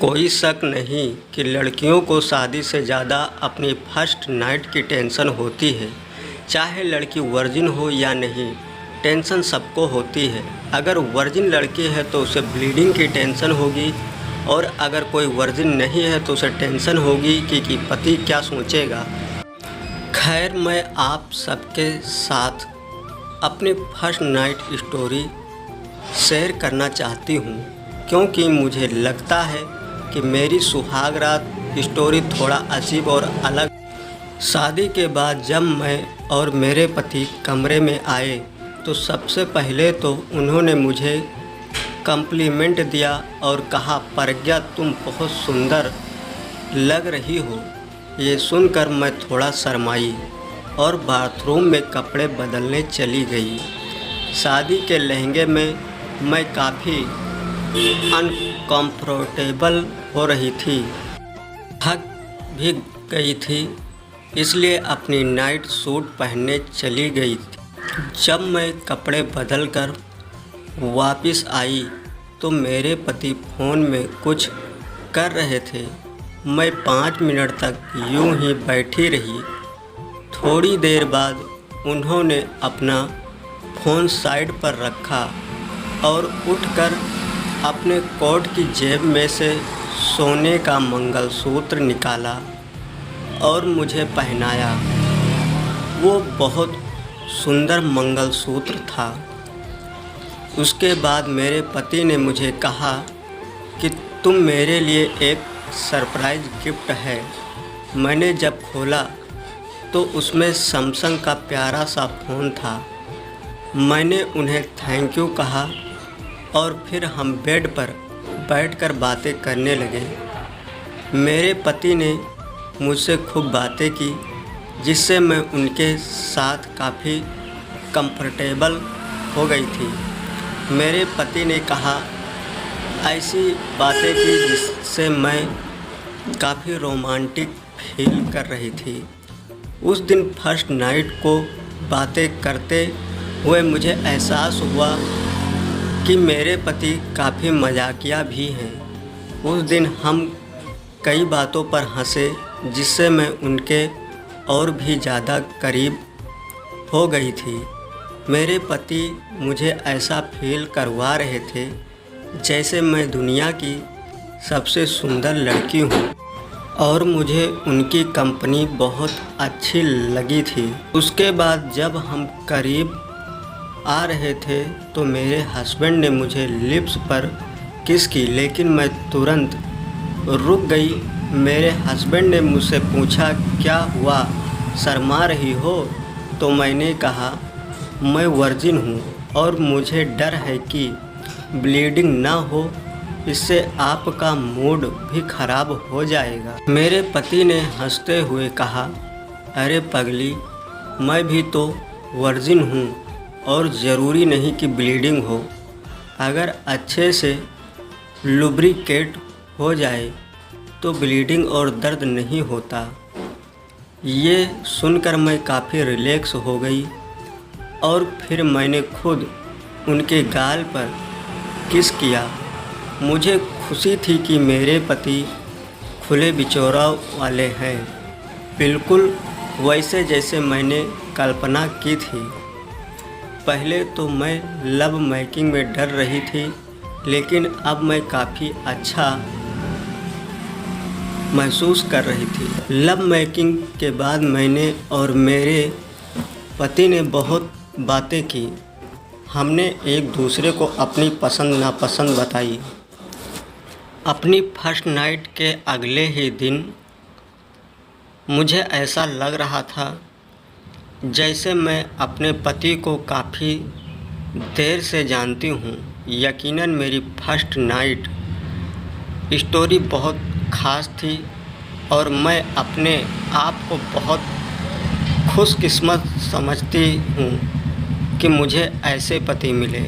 कोई शक नहीं कि लड़कियों को शादी से ज़्यादा अपनी फर्स्ट नाइट की टेंशन होती है। चाहे लड़की वर्जिन हो या नहीं, टेंशन सबको होती है। अगर वर्जिन लड़की है तो उसे ब्लीडिंग की टेंशन होगी, और अगर कोई वर्जिन नहीं है तो उसे टेंशन होगी कि पति क्या सोचेगा। खैर, मैं आप सबके साथ अपनी फर्स्ट नाइट स्टोरी शेयर करना चाहती हूँ, क्योंकि मुझे लगता है कि मेरी सुहाग रात स्टोरी थोड़ा अजीब और अलग। शादी के बाद जब मैं और मेरे पति कमरे में आए तो सबसे पहले तो उन्होंने मुझे कम्प्लीमेंट दिया और कहा, प्रज्ञा तुम बहुत सुंदर लग रही हो। ये सुनकर मैं थोड़ा शर्माई और बाथरूम में कपड़े बदलने चली गई। शादी के लहंगे में मैं काफ़ी अनकम्फर्टेबल हो रही थी, थक भी गई थी, इसलिए अपनी नाइट सूट पहनने चली गई थी। जब मैं कपड़े बदलकर वापस आई तो मेरे पति फ़ोन में कुछ कर रहे थे। मैं 5 मिनट तक यूं ही बैठी रही। थोड़ी देर बाद उन्होंने अपना फ़ोन साइड पर रखा और उठकर अपने कोट की जेब में से सोने का मंगलसूत्र निकाला और मुझे पहनाया। वो बहुत सुंदर मंगलसूत्र था। उसके बाद मेरे पति ने मुझे कहा कि तुम मेरे लिए एक सरप्राइज़ गिफ्ट है। मैंने जब खोला तो उसमें सैमसंग का प्यारा सा फ़ोन था। मैंने उन्हें थैंक यू कहा और फिर हम बेड पर बैठकर बातें करने लगे। मेरे पति ने मुझसे खूब बातें की, जिससे मैं उनके साथ काफ़ी कंफर्टेबल हो गई थी। मेरे पति ने कहा ऐसी बातें की जिससे मैं काफ़ी रोमांटिक फील कर रही थी। उस दिन फर्स्ट नाइट को बातें करते हुए मुझे एहसास हुआ कि मेरे पति काफ़ी मजाकिया भी हैं। उस दिन हम कई बातों पर हंसे, जिससे मैं उनके और भी ज़्यादा करीब हो गई थी। मेरे पति मुझे ऐसा फील करवा रहे थे जैसे मैं दुनिया की सबसे सुंदर लड़की हूँ, और मुझे उनकी कंपनी बहुत अच्छी लगी थी। उसके बाद जब हम करीब आ रहे थे तो मेरे हस्बैंड ने मुझे लिप्स पर किस की, लेकिन मैं तुरंत रुक गई। मेरे हस्बैंड ने मुझसे पूछा, क्या हुआ, शर्मा रही हो? तो मैंने कहा, मैं वर्जिन हूँ और मुझे डर है कि ब्लीडिंग ना हो, इससे आपका मूड भी खराब हो जाएगा। मेरे पति ने हंसते हुए कहा, अरे पगली, मैं भी तो वर्जिन हूँ और ज़रूरी नहीं कि ब्लीडिंग हो। अगर अच्छे से लुब्रिकेट हो जाए तो ब्लीडिंग और दर्द नहीं होता। ये सुनकर मैं काफ़ी रिलैक्स हो गई और फिर मैंने खुद उनके गाल पर किस किया। मुझे खुशी थी कि मेरे पति खुले विचारों वाले हैं, बिल्कुल वैसे जैसे मैंने कल्पना की थी। पहले तो मैं लव मेकिंग में डर रही थी, लेकिन अब मैं काफ़ी अच्छा महसूस कर रही थी। लव मेकिंग के बाद मैंने और मेरे पति ने बहुत बातें की। हमने एक दूसरे को अपनी पसंद नापसंद बताई। अपनी फर्स्ट नाइट के अगले ही दिन मुझे ऐसा लग रहा था जैसे मैं अपने पति को काफ़ी देर से जानती हूँ। यकीनन मेरी फर्स्ट नाइट स्टोरी बहुत ख़ास थी और मैं अपने आप को बहुत खुशकिस्मत समझती हूँ कि मुझे ऐसे पति मिले।